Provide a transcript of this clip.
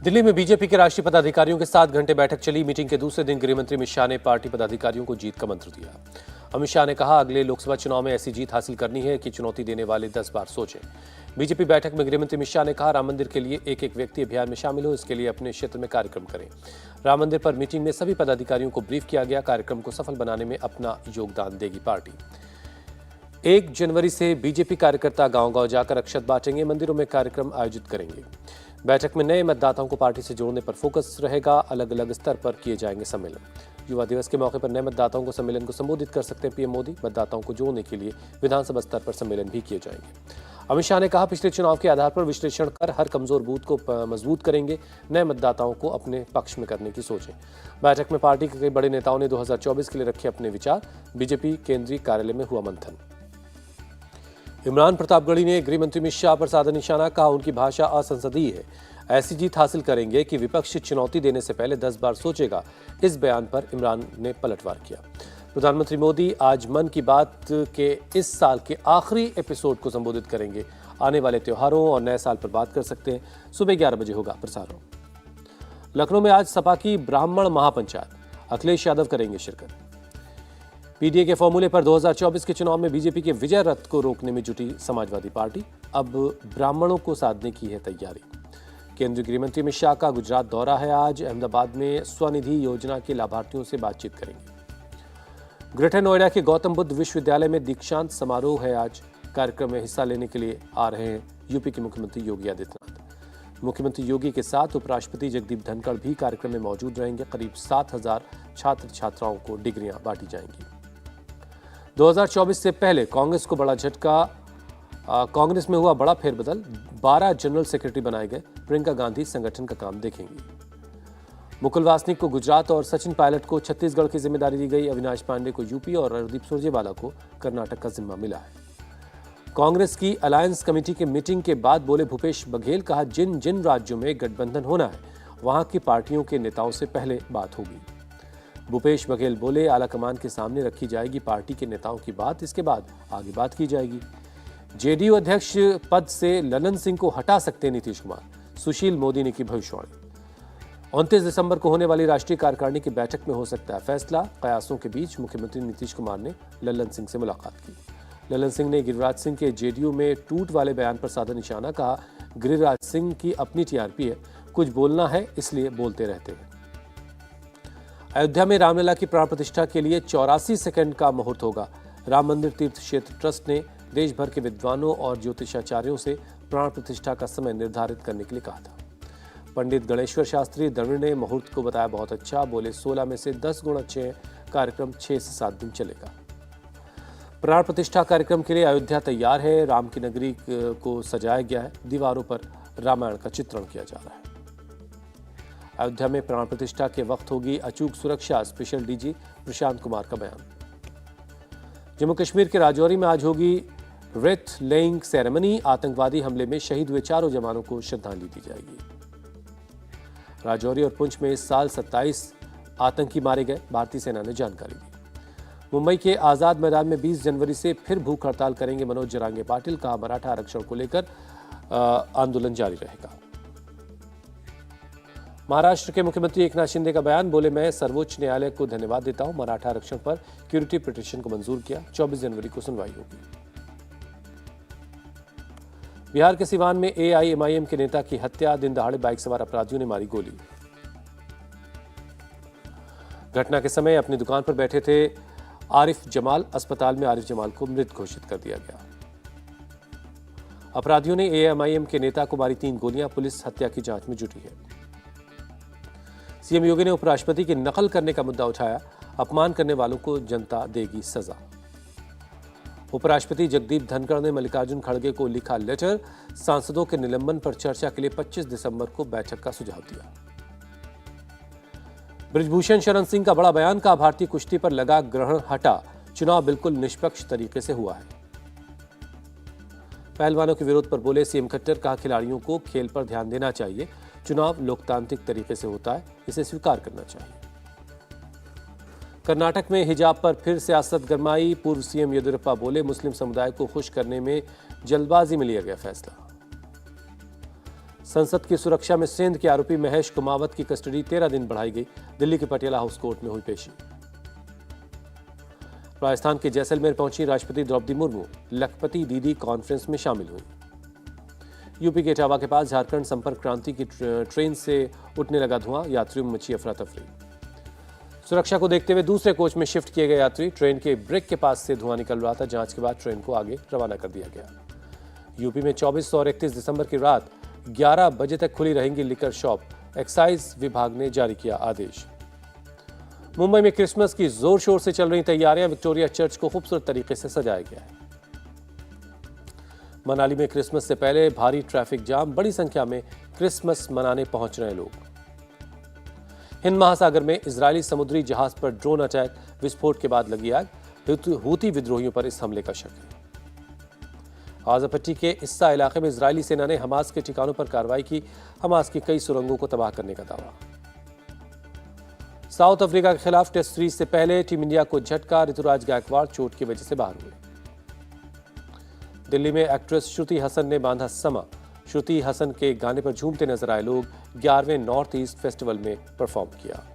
दिल्ली में बीजेपी के राष्ट्रीय पदाधिकारियों के 7 घंटे बैठक चली। मीटिंग के दूसरे दिन गृहमंत्री अमित शाह ने पार्टी पदाधिकारियों को जीत का मंत्र दिया। अमित शाह ने कहा, अगले लोकसभा चुनाव में ऐसी जीत हासिल करनी है कि चुनौती देने वाले 10 बार सोचें। बीजेपी बैठक में गृहमंत्री अमित शाह ने कहा, राम मंदिर के लिए एक एक व्यक्ति अभियान में शामिल हो, इसके लिए अपने क्षेत्र में कार्यक्रम करें। राम मंदिर पर मीटिंग में सभी पदाधिकारियों को ब्रीफ किया गया। कार्यक्रम को सफल बनाने में अपना योगदान देगी पार्टी। 1 जनवरी से बीजेपी कार्यकर्ता गांव-गांव जाकर अक्षत बांटेंगे, मंदिरों में कार्यक्रम आयोजित करेंगे। बैठक में नए मतदाताओं को पार्टी से जोड़ने पर फोकस रहेगा। अलग अलग स्तर पर किए जाएंगे सम्मेलन। युवा दिवस के मौके पर नए मतदाताओं को सम्मेलन को संबोधित कर सकते हैं पीएम मोदी। मतदाताओं को जोड़ने के लिए विधानसभा स्तर पर सम्मेलन भी किए जाएंगे। अमित शाह ने कहा, पिछले चुनाव के आधार पर विश्लेषण कर हर कमजोर बूथ को मजबूत करेंगे। नए मतदाताओं को अपने पक्ष में करने की सोचें। बैठक में पार्टी के कई बड़े नेताओं ने 2024 के लिए रखे अपने विचार। बीजेपी केंद्रीय कार्यालय में हुआ मंथन। इमरान प्रतापगढ़ी ने गृहमंत्री अमित शाह पर साधा निशाना। कहा, उनकी भाषा असंसदीय है। ऐसी जीत हासिल करेंगे कि विपक्ष चुनौती देने से पहले 10 बार सोचेगा। इस बयान पर इमरान ने पलटवार किया। प्रधानमंत्री मोदी आज मन की बात के इस साल के आखिरी एपिसोड को संबोधित करेंगे। आने वाले त्योहारों और नए साल पर बात कर सकते हैं। सुबह 11 बजे होगा प्रसारण। लखनऊ में आज सपा की ब्राह्मण महापंचायत। अखिलेश यादव करेंगे शिरकत। पीडीए के फॉर्मूले पर 2024 के चुनाव में बीजेपी के विजय रथ को रोकने में जुटी समाजवादी पार्टी। अब ब्राह्मणों को साधने की है तैयारी। केंद्रीय गृहमंत्री अमित शाह का गुजरात दौरा है। आज अहमदाबाद में स्वनिधि योजना के लाभार्थियों से बातचीत करेंगे। ग्रेटर नोएडा के गौतम बुद्ध विश्वविद्यालय में दीक्षांत समारोह है। आज कार्यक्रम में हिस्सा लेने के लिए आ रहे हैं यूपी के मुख्यमंत्री योगी आदित्यनाथ। मुख्यमंत्री योगी के साथ उपराष्ट्रपति जगदीप धनखड़ भी कार्यक्रम में मौजूद रहेंगे। करीब 7,000 छात्र छात्राओं को डिग्रियां बांटी जाएंगी। 2024 से पहले कांग्रेस को बड़ा झटका। कांग्रेस में हुआ बड़ा फेरबदल। 12 जनरल सेक्रेटरी बनाए गए। प्रियंका गांधी संगठन का काम देखेंगी। मुकुल वासनिक को गुजरात और सचिन पायलट को छत्तीसगढ़ की जिम्मेदारी दी गई। अविनाश पांडे को यूपी और रणदीप सुरजेवाला को कर्नाटक का जिम्मा मिला है। कांग्रेस की अलायंस कमेटी की मीटिंग के बाद बोले भूपेश बघेल। कहा, जिन जिन राज्यों में गठबंधन होना है वहां की पार्टियों के नेताओं से पहले बात होगी। भूपेश बघेल बोले, आला कमान के सामने रखी जाएगी पार्टी के नेताओं की बात, इसके बाद आगे बात की जाएगी। जेडीयू अध्यक्ष पद से ललन सिंह को हटा सकते हैं नीतीश कुमार। सुशील मोदी ने की भविष्यवाणी। 29 दिसंबर को होने वाली राष्ट्रीय कार्यकारिणी की बैठक में हो सकता है फैसला। कयासों के बीच मुख्यमंत्री नीतीश कुमार ने ललन सिंह से मुलाकात की। ललन सिंह ने गिरिराज सिंह के जेडीयू में टूट वाले बयान पर साधा निशाना। कहा, गिरिराज सिंह की अपनी टीआरपी है, कुछ बोलना है इसलिए बोलते रहते हैं। अयोध्या में रामलला की प्राण प्रतिष्ठा के लिए 84 सेकंड का मुहूर्त होगा। राम मंदिर तीर्थ क्षेत्र ट्रस्ट ने देश भर के विद्वानों और ज्योतिषाचार्यों से प्राण प्रतिष्ठा का समय निर्धारित करने के लिए कहा था। पंडित गणेश्वर शास्त्री दृढ़ ने मुहूर्त को बताया बहुत अच्छा। बोले 16 में से 10 गुण अच्छे हैं। कार्यक्रम 6 से 7 दिन चलेगा। प्राण प्रतिष्ठा कार्यक्रम के लिए अयोध्या तैयार है। राम की नगरी को सजाया गया है। दीवारों पर रामायण का चित्रण किया जा रहा है। अयोध्या में प्राण प्रतिष्ठा के वक्त होगी अचूक सुरक्षा। स्पेशल डीजी प्रशांत कुमार का बयान। जम्मू कश्मीर के राजौरी में आज होगी रेथ लेइंग सेरेमनी। आतंकवादी हमले में शहीद हुए 4 जवानों को श्रद्धांजलि दी जाएगी। राजौरी और पुंछ में इस साल 27 आतंकी मारे गए, भारतीय सेना ने जानकारी दी। मुंबई के आजाद मैदान में 20 जनवरी से फिर भूख हड़ताल करेंगे मनोज जरांगे पाटिल। कहा, मराठा आरक्षण को लेकर आंदोलन जारी रहेगा। महाराष्ट्र के मुख्यमंत्री एकनाथ शिंदे का बयान। बोले, मैं सर्वोच्च न्यायालय को धन्यवाद देता हूं, मराठा आरक्षण पर क्यूरिटी पिटीशन को मंजूर किया। 24 जनवरी को सुनवाई होगी। बिहार के सिवान में एआईएमआईएम के नेता की हत्या। दिन दहाड़े बाइक सवार अपराधियों ने मारी गोली। घटना के समय अपनी दुकान पर बैठे थे आरिफ जमाल। अस्पताल में आरिफ जमाल को मृत घोषित कर दिया गया। अपराधियों ने एआईएमआईएम के नेता को मारी 3 गोलियां। पुलिस हत्या की जांच में जुटी है। सीएम योगी ने उपराष्ट्रपति की नकल करने का मुद्दा उठाया। अपमान करने वालों को जनता देगी सजा। उपराष्ट्रपति जगदीप धनखड़ ने मल्लिकार्जुन खड़गे को लिखा लेटर। सांसदों के निलंबन पर चर्चा के लिए 25 दिसंबर को बैठक का सुझाव दिया। बृजभूषण शरण सिंह का बड़ा बयान। का भारतीय कुश्ती पर लगा ग्रहण हटा। चुनाव बिल्कुल निष्पक्ष तरीके से हुआ है। पहलवानों के विरोध पर बोले सीएम खट्टर। कहा, खिलाड़ियों को खेल पर ध्यान देना चाहिए। चुनाव लोकतांत्रिक तरीके से होता है, इसे स्वीकार करना चाहिए। कर्नाटक में हिजाब पर फिर सियासत गरमाई। पूर्व सीएम येदियुरप्पा बोले, मुस्लिम समुदाय को खुश करने में जल्दबाजी में लिया गया फैसला। संसद की सुरक्षा में सेंध के आरोपी महेश कुमावत की कस्टडी 13 दिन बढ़ाई गई। दिल्ली के पटियाला हाउस कोर्ट में हुई पेशी। राजस्थान के जैसलमेर पहुंची राष्ट्रपति द्रौपदी मुर्मू लखपति दीदी कॉन्फ्रेंस में शामिल हुई। यूपी के इटावा के पास झारखंड संपर्क क्रांति की ट्रेन से उठने लगा धुआं, यात्रियों में मची अफरा तफरी। सुरक्षा को देखते हुए दूसरे कोच में शिफ्ट किए गए यात्री। ट्रेन के ब्रेक के पास से धुआं निकल रहा था। जांच के बाद ट्रेन को आगे रवाना कर दिया गया। यूपी में 24 और 31 दिसंबर की रात 11 बजे तक खुली रहेंगी लिकर शॉप। एक्साइज विभाग ने जारी किया आदेश। मुंबई में क्रिसमस की जोर शोर से चल रही तैयारियां। विक्टोरिया चर्च को खूबसूरत तरीके से सजाया गया है। मनाली में क्रिसमस से पहले भारी ट्रैफिक जाम। बड़ी संख्या में क्रिसमस मनाने पहुंच रहे लोग। हिंद महासागर में इजरायली समुद्री जहाज पर ड्रोन अटैक। विस्फोट के बाद लगी आग। हूती विद्रोहियों पर इस हमले का शक है। गाजा पट्टी के इस्सा इलाके में इजरायली सेना ने हमास के ठिकानों पर कार्रवाई की। हमास की कई सुरंगों को तबाह करने का दावा। साउथ अफ्रीका के खिलाफ टेस्ट सीरीज से पहले टीम इंडिया को झटका। ऋतुराज गायकवाड़ चोट की वजह से बाहर हुए। दिल्ली में एक्ट्रेस श्रुति हसन ने बांधा समा। श्रुति हसन के गाने पर झूमते नजर आए लोग। 11वें नॉर्थ ईस्ट फेस्टिवल में परफॉर्म किया।